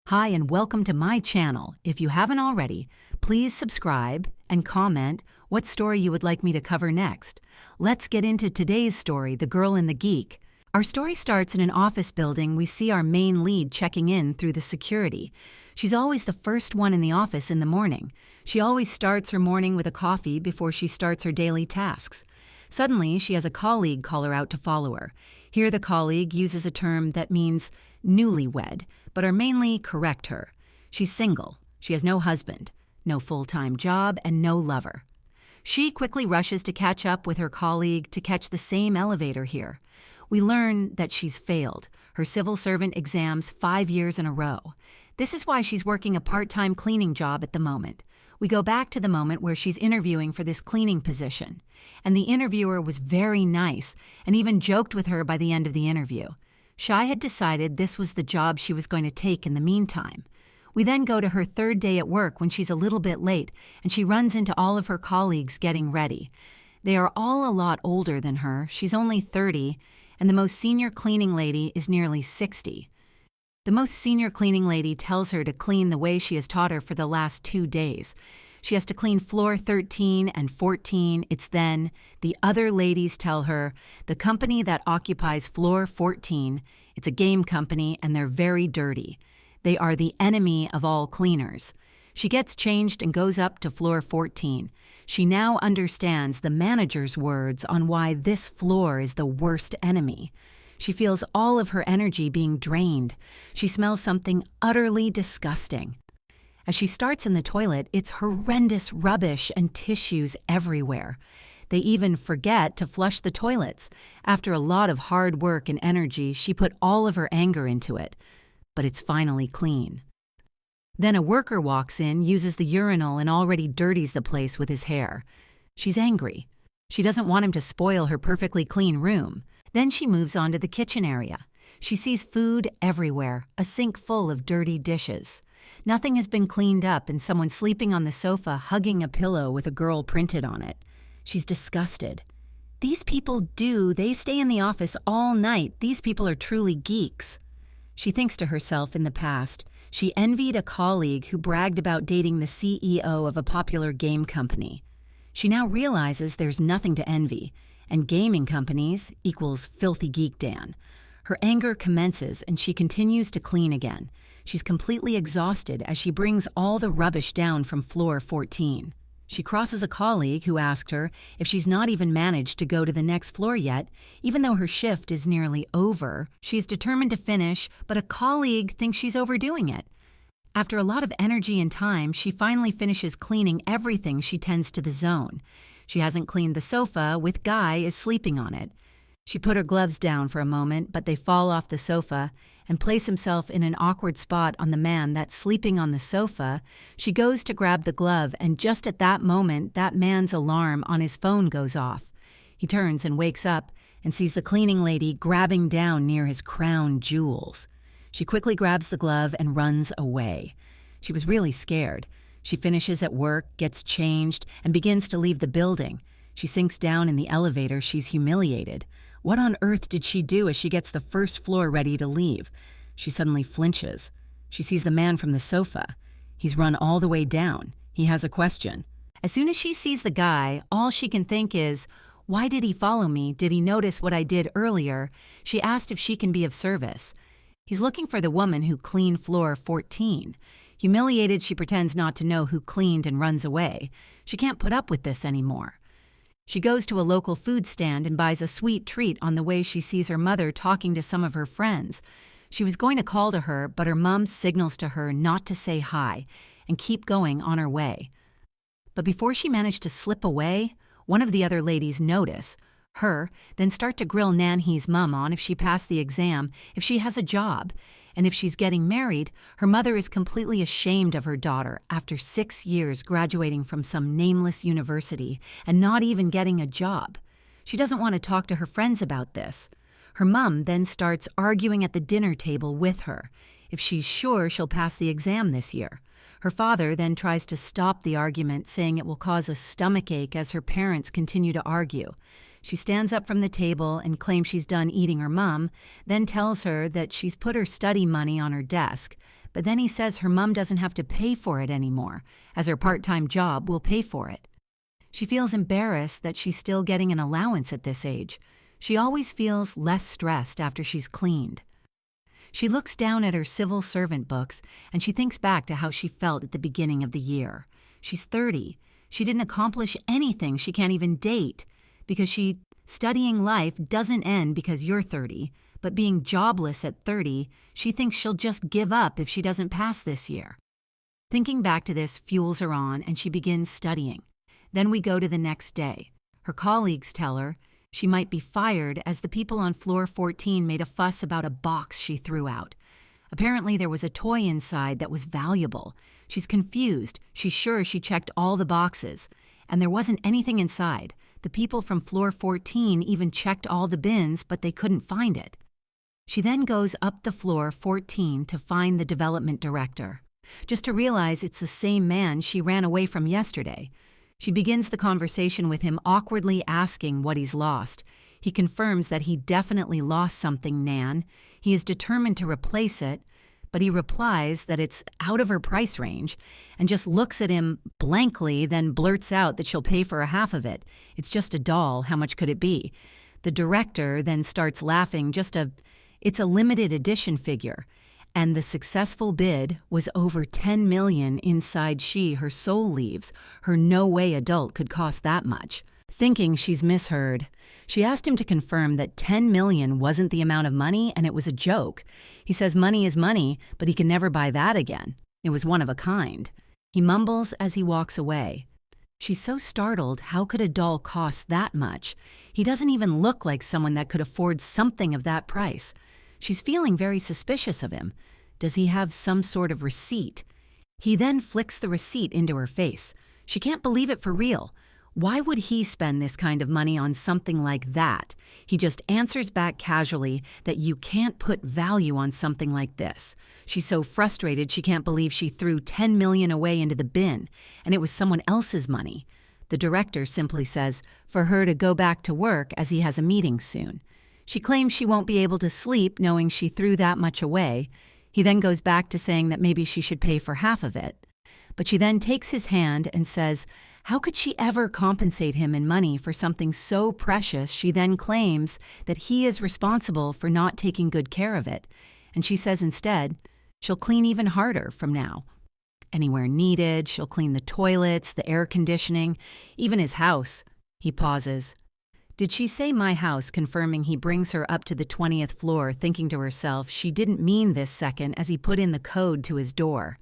Hi and welcome to my channel. If you haven't already, please subscribe and comment what story you would like me to cover next. Let's get into today's story, The Girl in the Geek. Our story starts in an office building. We see our main lead checking in through the security. She's always the first one in the office in the morning. She always starts her morning with a coffee before she starts her daily tasks. Suddenly, she has a colleague call her out to follow her. Here the colleague uses a term that means newlywed, but are mainly correct her. She's single, she has no husband, no full-time job, and no lover. She quickly rushes to catch up with her colleague to catch the same elevator here. We learn that she's failed her civil servant exams 5 years in a row. This is why she's working a part-time cleaning job at the moment. We go back to the moment where she's interviewing for this cleaning position. And the interviewer was very nice and even joked with her by the end of the interview. Shai had decided this was the job she was going to take in the meantime. We then go to her third day at work when she's a little bit late and she runs into all of her colleagues getting ready. They are all a lot older than her. She's only 30, and the most senior cleaning lady is nearly 60. The most senior cleaning lady tells her to clean the way she has taught her for the last 2 days. She has to clean floor 13 and 14. It's then the other ladies tell her the company that occupies floor 14, it's a game company and they're very dirty. They are the enemy of all cleaners. She gets changed and goes up to floor 14. She now understands the manager's words on why this floor is the worst enemy. She feels all of her energy being drained. She smells something utterly disgusting. As she starts in the toilet, it's horrendous rubbish and tissues everywhere. They even forget to flush the toilets. After a lot of hard work and energy, she put all of her anger into it. But it's finally clean. Then a worker walks in, uses the urinal, and already dirties the place with his hair. She's angry. She doesn't want him to spoil her perfectly clean room. Then she moves on to the kitchen area. She sees food everywhere, a sink full of dirty dishes. Nothing has been cleaned up and someone sleeping on the sofa hugging a pillow with a girl printed on it. She's disgusted. These people they stay in the office all night. These people are truly geeks. She thinks to herself in the past, she envied a colleague who bragged about dating the CEO of a popular game company. She now realizes there's nothing to envy, and gaming companies equals filthy geekdan. Her anger commences and she continues to clean again. She's completely exhausted as she brings all the rubbish down from floor 14. She crosses a colleague who asked her if she's not even managed to go to the next floor yet, even though her shift is nearly over. She's determined to finish, but a colleague thinks she's overdoing it. After a lot of energy and time, she finally finishes cleaning everything. She tends to the zone. She hasn't cleaned the sofa with Guy is sleeping on it. She put her gloves down for a moment, but they fall off the sofa and place himself in an awkward spot on the man that's sleeping on the sofa. She goes to grab the glove, and just at that moment, that man's alarm on his phone goes off. He turns and wakes up and sees the cleaning lady grabbing down near his crown jewels. She quickly grabs the glove and runs away. She was really scared. She finishes at work, gets changed, and begins to leave the building. She sinks down in the elevator. She's humiliated. What on earth did she do as she gets the first floor ready to leave? She suddenly flinches. She sees the man from the sofa. He's run all the way down. He has a question. As soon as she sees the guy, all she can think is, why did he follow me? Did he notice what I did earlier? She asked if she can be of service. He's looking for the woman who cleaned floor 14. Humiliated, she pretends not to know who cleaned and runs away. She can't put up with this anymore. She goes to a local food stand and buys a sweet treat on the way. She sees her mother talking to some of her friends. She was going to call to her, but her mom signals to her not to say hi and keep going on her way. But before she managed to slip away, one of the other ladies notice her, then start to grill Nanhee's mom on if she passed the exam, if she has a job, and if she's getting married. Her mother is completely ashamed of her daughter after 6 years graduating from some nameless university and not even getting a job. She doesn't want to talk to her friends about this. Her mom then starts arguing at the dinner table with her if she's sure she'll pass the exam this year. Her father then tries to stop the argument, saying it will cause a stomachache as her parents continue to argue. She stands up from the table and claims she's done eating her mom, then tells her that she's put her study money on her desk, but then he says her mom doesn't have to pay for it anymore, as her part-time job will pay for it. She feels embarrassed that she's still getting an allowance at this age. She always feels less stressed after she's cleaned. She looks down at her civil servant books and she thinks back to how she felt at the beginning of the year. She's 30. She didn't accomplish anything. She can't even date because studying life doesn't end because you're 30, but being jobless at 30, she thinks she'll just give up if she doesn't pass this year. Thinking back to this fuels her on and she begins studying. Then we go to the next day. Her colleagues tell her she might be fired as the people on floor 14 made a fuss about a box she threw out. Apparently there was a toy inside that was valuable. She's confused. She's sure she checked all the boxes, and there wasn't anything inside. The people from floor 14 even checked all the bins, but they couldn't find it. She then goes up the floor 14 to find the development director, just to realize it's the same man she ran away from yesterday. She begins the conversation with him awkwardly asking what he's lost. He confirms that he definitely lost something, Nan. He is determined to replace it, but he replies that it's out of her price range and just looks at him blankly, then blurts out that she'll pay for a half of it. It's just a doll. How much could it be? The director then starts laughing. It's a limited edition figure. And the successful bid was over $10 million inside her soul leaves. Her no-way adult could cost that much. Thinking she's misheard, she asked him to confirm that $10 million wasn't the amount of money and it was a joke. He says money is money, but he can never buy that again. It was one of a kind. He mumbles as he walks away. She's so startled, how could a doll cost that much? He doesn't even look like someone that could afford something of that price. She's feeling very suspicious of him. Does he have some sort of receipt? He then flicks the receipt into her face. She can't believe it for real. Why would he spend this kind of money on something like that? He just answers back casually that you can't put value on something like this. She's so frustrated she can't believe she threw $10 million away into the bin, and it was someone else's money. The director simply says for her to go back to work as he has a meeting soon. She claims she won't be able to sleep knowing she threw that much away. He then goes back to saying that maybe she should pay for half of it. But she then takes his hand and says, how could she ever compensate him in money for something so precious? She then claims that he is responsible for not taking good care of it. And she says instead, she'll clean even harder from now. Anywhere needed, she'll clean the toilets, the air conditioning, even his house. He pauses. Did she say my house, confirming he brings her up to the 20th floor, thinking to herself she didn't mean this second as he put in the code to his door.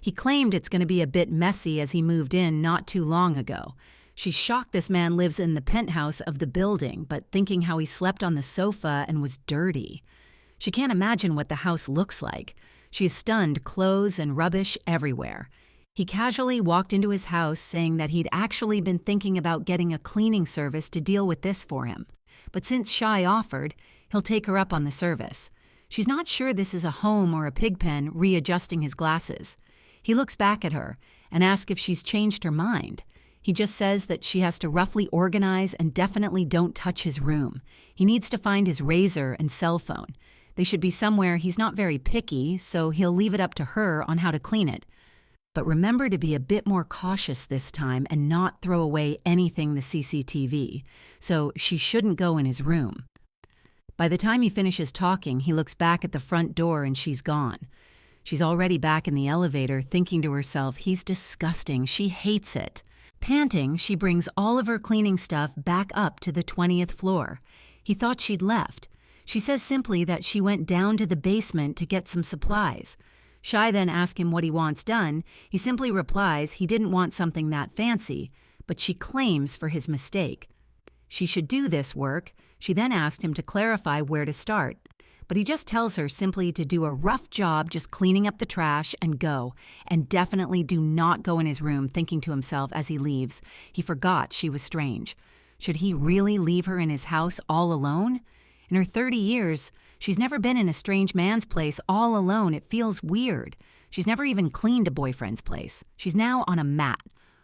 He claimed it's going to be a bit messy as he moved in not too long ago. She's shocked this man lives in the penthouse of the building, but thinking how he slept on the sofa and was dirty. She can't imagine what the house looks like. She is stunned, clothes and rubbish everywhere. He casually walked into his house saying that he'd actually been thinking about getting a cleaning service to deal with this for him. But since Shai offered, he'll take her up on the service. She's not sure this is a home or a pig pen, readjusting his glasses. He looks back at her and asks if she's changed her mind. He just says that she has to roughly organize and definitely don't touch his room. He needs to find his razor and cell phone. They should be somewhere he's not very picky, so he'll leave it up to her on how to clean it. But remember to be a bit more cautious this time and not throw away anything the CCTV, so she shouldn't go in his room. By the time he finishes talking, he looks back at the front door and she's gone. She's already back in the elevator, thinking to herself, he's disgusting, she hates it. Panting, she brings all of her cleaning stuff back up to the 20th floor. He thought she'd left. She says simply that she went down to the basement to get some supplies. Shai then asks him what he wants done. He simply replies he didn't want something that fancy, but she claims for his mistake. She should do this work. She then asked him to clarify where to start, but he just tells her simply to do a rough job just cleaning up the trash and go, and definitely do not go in his room, thinking to himself as he leaves, he forgot she was strange. Should he really leave her in his house all alone? In her 30 years, she's never been in a strange man's place all alone. It feels weird. She's never even cleaned a boyfriend's place. She's now on a mat.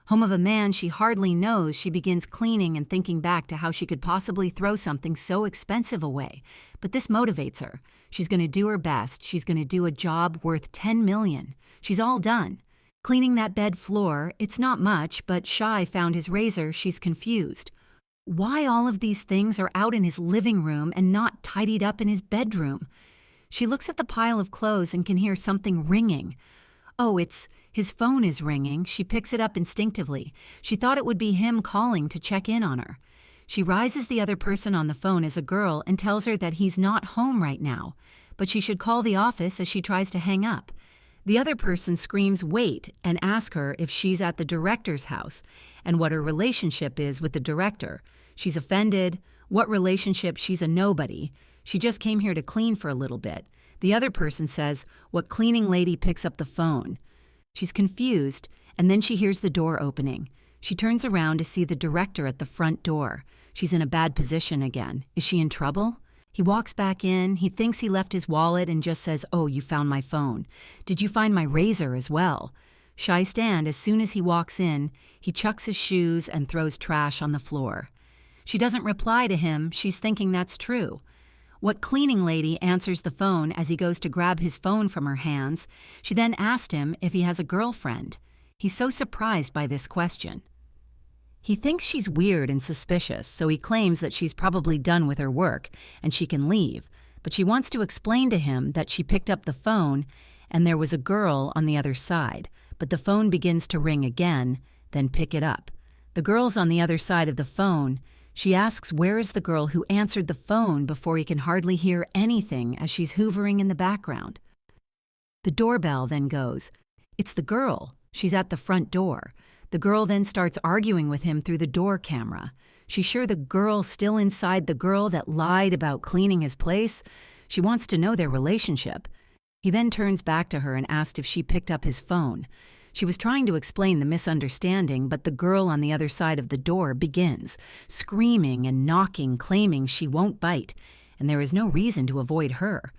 Home of a man she hardly knows. She begins cleaning and thinking back to how she could possibly throw something so expensive away. But this motivates her. She's going to do her best. She's going to do a job worth 10 million. She's all done. Cleaning that bed floor, it's not much, but Shy found his razor. She's confused. Why all of these things are out in his living room and not tidied up in his bedroom? She looks at the pile of clothes and can hear something ringing. Oh, it's his phone is ringing. She picks it up instinctively. She thought it would be him calling to check in on her. She rises the other person on the phone as a girl and tells her that he's not home right now, but she should call the office as she tries to hang up. The other person screams, "Wait," and asks her if she's at the director's house and what her relationship is with the director. She's offended. What relationship? She's a nobody. She just came here to clean for a little bit. The other person says, "What cleaning lady picks up the phone?" She's confused, and then she hears the door opening. She turns around to see the director at the front door. She's in a bad position again. Is she in trouble? He walks back in. He thinks he left his wallet and just says, "Oh, you found my phone. Did you find my razor as well?" Shy stand, as soon as he walks in, he chucks his shoes and throws trash on the floor. She doesn't reply to him. She's thinking that's true. What cleaning lady answers the phone as he goes to grab his phone from her hands? She then asked him if he has a girlfriend. He's so surprised by this question. He thinks she's weird and suspicious, so he claims that she's probably done with her work and she can leave, but she wants to explain to him that she picked up the phone and there was a girl on the other side, but the phone begins to ring again, then pick it up. The girl's on the other side of the phone. She asks where is the girl who answered the phone before he can hardly hear anything as she's hoovering in the background. The doorbell then goes. It's the girl. She's at the front door. The girl then starts arguing with him through the door camera. She's sure the girl's still inside the girl that lied about cleaning his place. She wants to know their relationship. He then turns back to her and asks if she picked up his phone. She was trying to explain the misunderstanding, but the girl on the other side of the door begins, screaming and knocking, claiming she won't bite, and there is no reason to avoid her.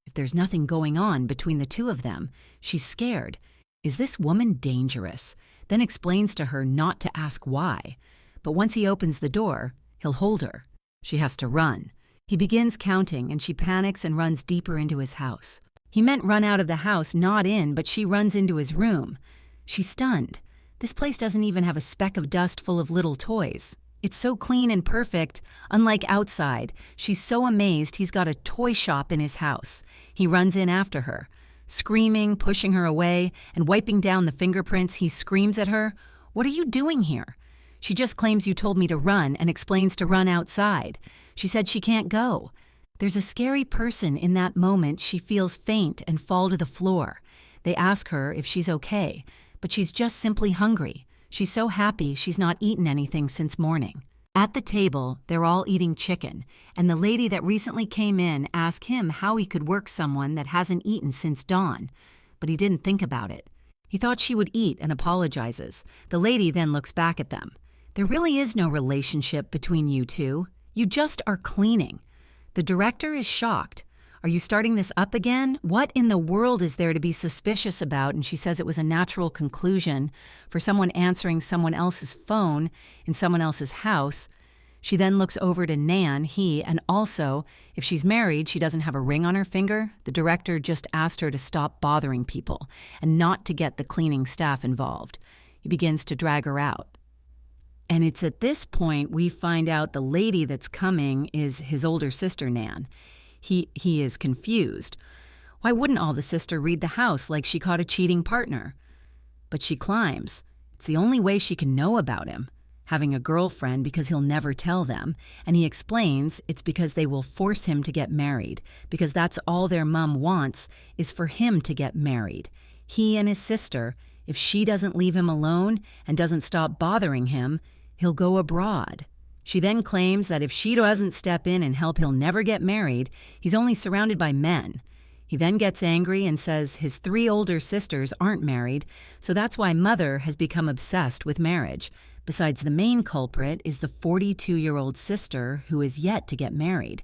If there's nothing going on between the two of them, she's scared. Is this woman dangerous? Then explains to her not to ask why. But once he opens the door, he'll hold her. She has to run. He begins counting, and she panics and runs deeper into his house. He meant run out of the house, not in, but she runs into his room. She's stunned. This place doesn't even have a speck of dust full of little toys. It's so clean and perfect, unlike outside. She's so amazed he's got a toy shop in his house. He runs in after her. Screaming, pushing her away, and wiping down the fingerprints, he screams at her, "What are you doing here?" She just claims you told me to run and explains to run outside. She said she can't go. There's a scary person in that moment. She feels faint and fall to the floor. They ask her if she's okay, but she's just simply hungry. She's so happy she's not eaten anything since morning. At the table, they're all eating chicken, and the lady that recently came in asked him how he could work someone that hasn't eaten since dawn, but he didn't think about it. He thought she would eat and apologizes. The lady then looks back at them. There really is no relationship between you two. You just are cleaning. The director is shocked. Are you starting this up again? What in the world is there to be suspicious about? And she says it was a natural conclusion for someone answering someone else's phone in someone else's house. She then looks over to Nan, and also, if she's married, she doesn't have a ring on her finger. The director just asked her to stop bothering people and not to get the cleaning staff involved. He begins to drag her out. And it's at this point we find out the lady that's coming is his older sister, Nan. He is confused. Why wouldn't all the sister read the house like she caught a cheating partner? But she climbs. It's the only way she can know about him, having a girlfriend because he'll never tell them. And he explains it's because they will force him to get married, because that's all their mom wants is for him to get married. He and his sister, if she doesn't leave him alone and doesn't stop bothering him, he'll go abroad. She then claims that if she doesn't step in and help, he'll never get married. He's only surrounded by men. He then gets angry and says his 3 older sisters aren't married, so that's why Mother has become obsessed with marriage. Besides, the main culprit is the 42-year-old sister who is yet to get married.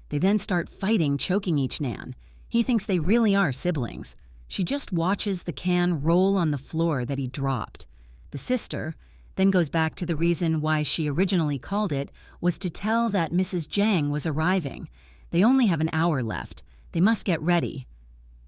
They then start fighting, choking each Nan. He thinks they really are siblings. She just watches the can roll on the floor that he dropped. The sister then goes back to the reason why she originally called it was to tell that Mrs. Jang was arriving. They only have an hour left. They must get ready.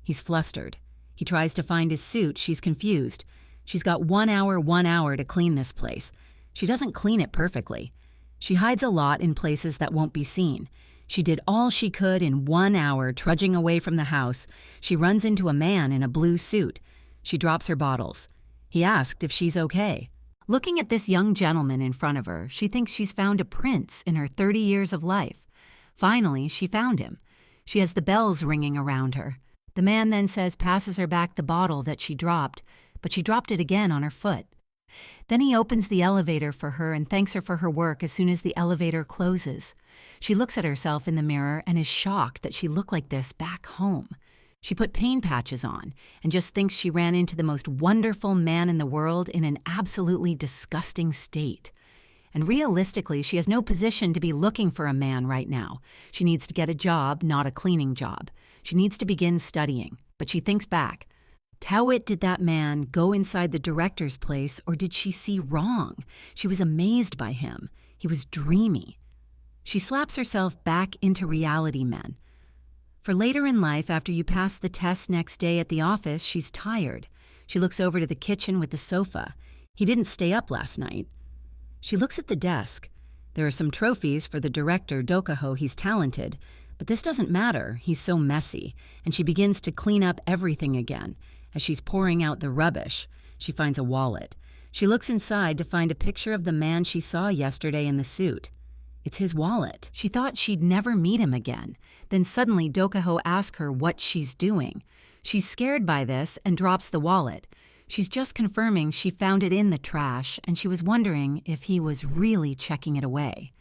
He's flustered. He tries to find his suit. She's confused. She's got 1 hour to clean this place. She doesn't clean it perfectly. She hides a lot in places that won't be seen. She did all she could in 1 hour, trudging away from the house. She runs into a man in a blue suit. She drops her bottles. He asked if she's okay. Looking at this young gentleman in front of her, she thinks she's found a prince in her 30 years of life. Finally, she found him. She has the bells ringing around her. The man then passes her back the bottle that she dropped, but she dropped it again on her foot. Then he opens the elevator for her and thanks her for her work as soon as the elevator closes. She looks at herself in the mirror and is shocked that she looked like this back home. She put pain patches on and just thinks she ran into the most wonderful man in the world in an absolutely disgusting state. And realistically, she has no position to be looking for a man right now. She needs to get a job, not a cleaning job. She needs to begin studying. But she thinks back. Towit, did that man go inside the director's place, or did she see wrong? She was amazed by him. He was dreamy. She slaps herself back into reality men. For later in life, after you pass the test next day at the office, she's tired. She looks over to the kitchen with the sofa. He didn't stay up last night. She looks at the desk. There are some trophies for the director, Dokuho. He's talented, but this doesn't matter. He's so messy. And she begins to clean up everything again. As she's pouring out the rubbish, she finds a wallet. She looks inside to find a picture of the man she saw yesterday in the suit. It's his wallet. She thought she'd never meet him again. Then suddenly Dokuho asks her what she's doing. She's scared by this and drops the wallet. She's just confirming she found it in the trash, and she was wondering if he was really checking it away.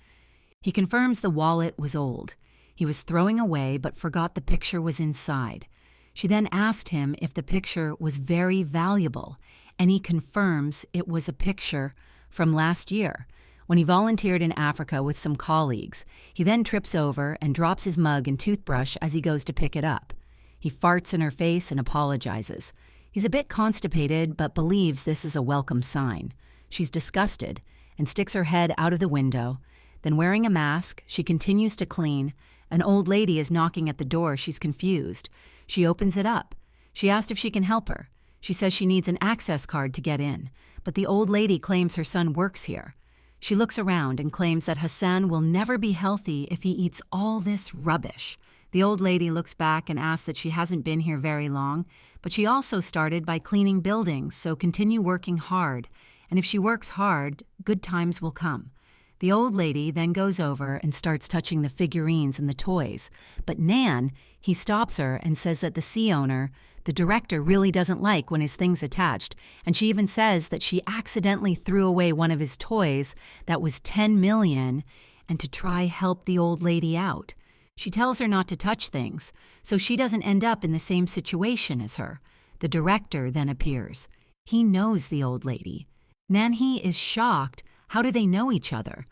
He confirms the wallet was old. He was throwing away but forgot the picture was inside. She then asked him if the picture was very valuable, and he confirms it was a picture from last year, when he volunteered in Africa with some colleagues. He then trips over and drops his mug and toothbrush as he goes to pick it up. He farts in her face and apologizes. He's a bit constipated, but believes this is a welcome sign. She's disgusted and sticks her head out of the window. Then, wearing a mask, she continues to clean. An old lady is knocking at the door. She's confused. She opens it up. She asked if she can help her. She says she needs an access card to get in, but the old lady claims her son works here. She looks around and claims that Hassan will never be healthy if he eats all this rubbish. The old lady looks back and asks that she hasn't been here very long, but she also started by cleaning buildings, so continue working hard. And if she works hard, good times will come. The old lady then goes over and starts touching the figurines and the toys. But Nan, he stops her and says that the sea owner, the director, really doesn't like when his thing's attached. And she even says that she accidentally threw away one of his toys that was 10 million and to try help the old lady out. She tells her not to touch things, so she doesn't end up in the same situation as her. The director then appears. He knows the old lady. Nanhee is shocked. How do they know each other?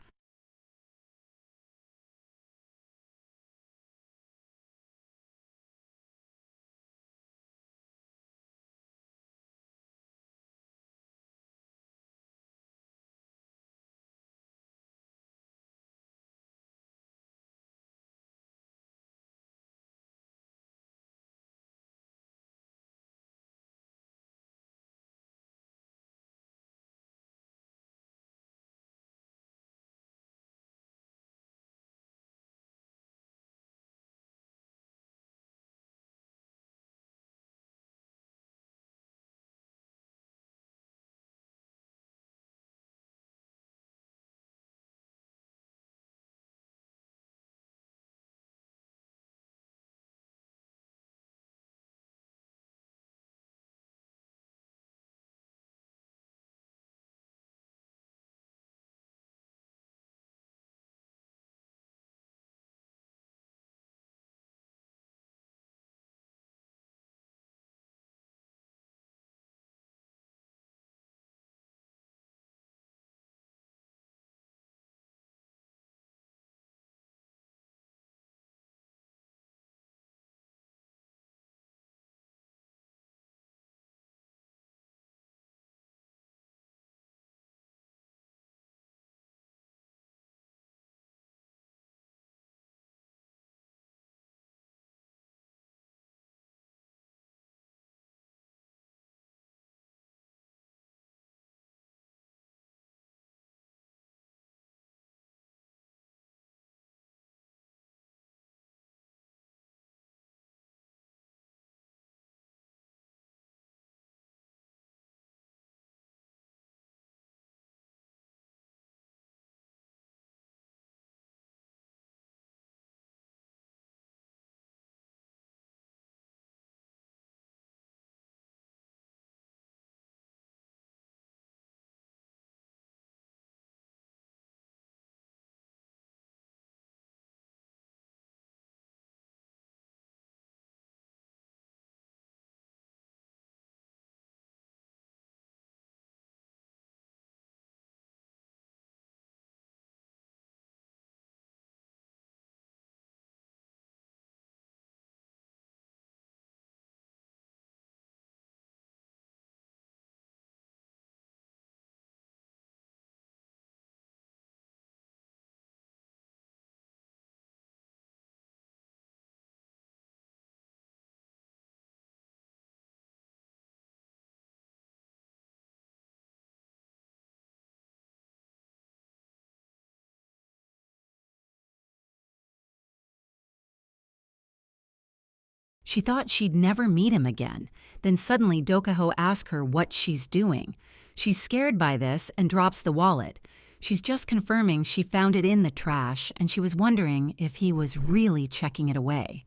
She thought she'd never meet him again. Then suddenly Dokuho asks her what she's doing. She's scared by this and drops the wallet. She's just confirming she found it in the trash, and she was wondering if he was really checking it away.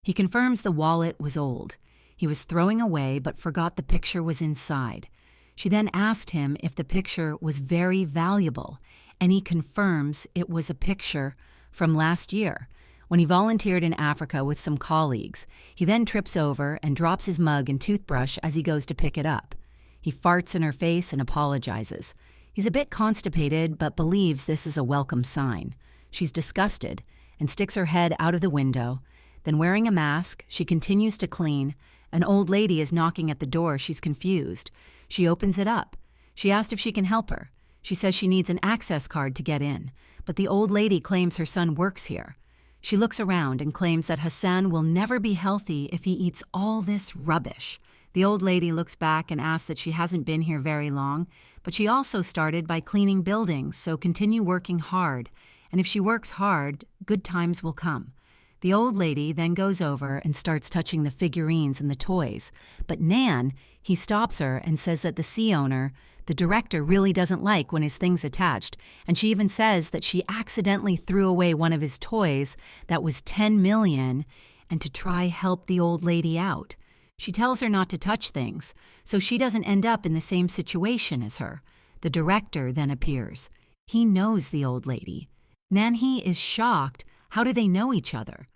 He confirms the wallet was old. He was throwing away but forgot the picture was inside. She then asked him if the picture was very valuable, and he confirms it was a picture from last year, when he volunteered in Africa with some colleagues. He then trips over and drops his mug and toothbrush as he goes to pick it up. He farts in her face and apologizes. He's a bit constipated but believes this is a welcome sign. She's disgusted and sticks her head out of the window. Then, wearing a mask, she continues to clean. An old lady is knocking at the door. She's confused. She opens it up. She asked if she can help her. She says she needs an access card to get in, but the old lady claims her son works here. She looks around and claims that Hassan will never be healthy if he eats all this rubbish. The old lady looks back and asks that she hasn't been here very long, but she also started by cleaning buildings, so continue working hard. And if she works hard, good times will come. The old lady then goes over and starts touching the figurines and the toys. But Nan, he stops her and says that the sea owner, the director, really doesn't like when his thing's attached, and she even says that she accidentally threw away one of his toys that was 10 million and to try help the old lady out. She tells her not to touch things, so she doesn't end up in the same situation as her. The director then appears. He knows the old lady. Nanhee is shocked. How do they know each other?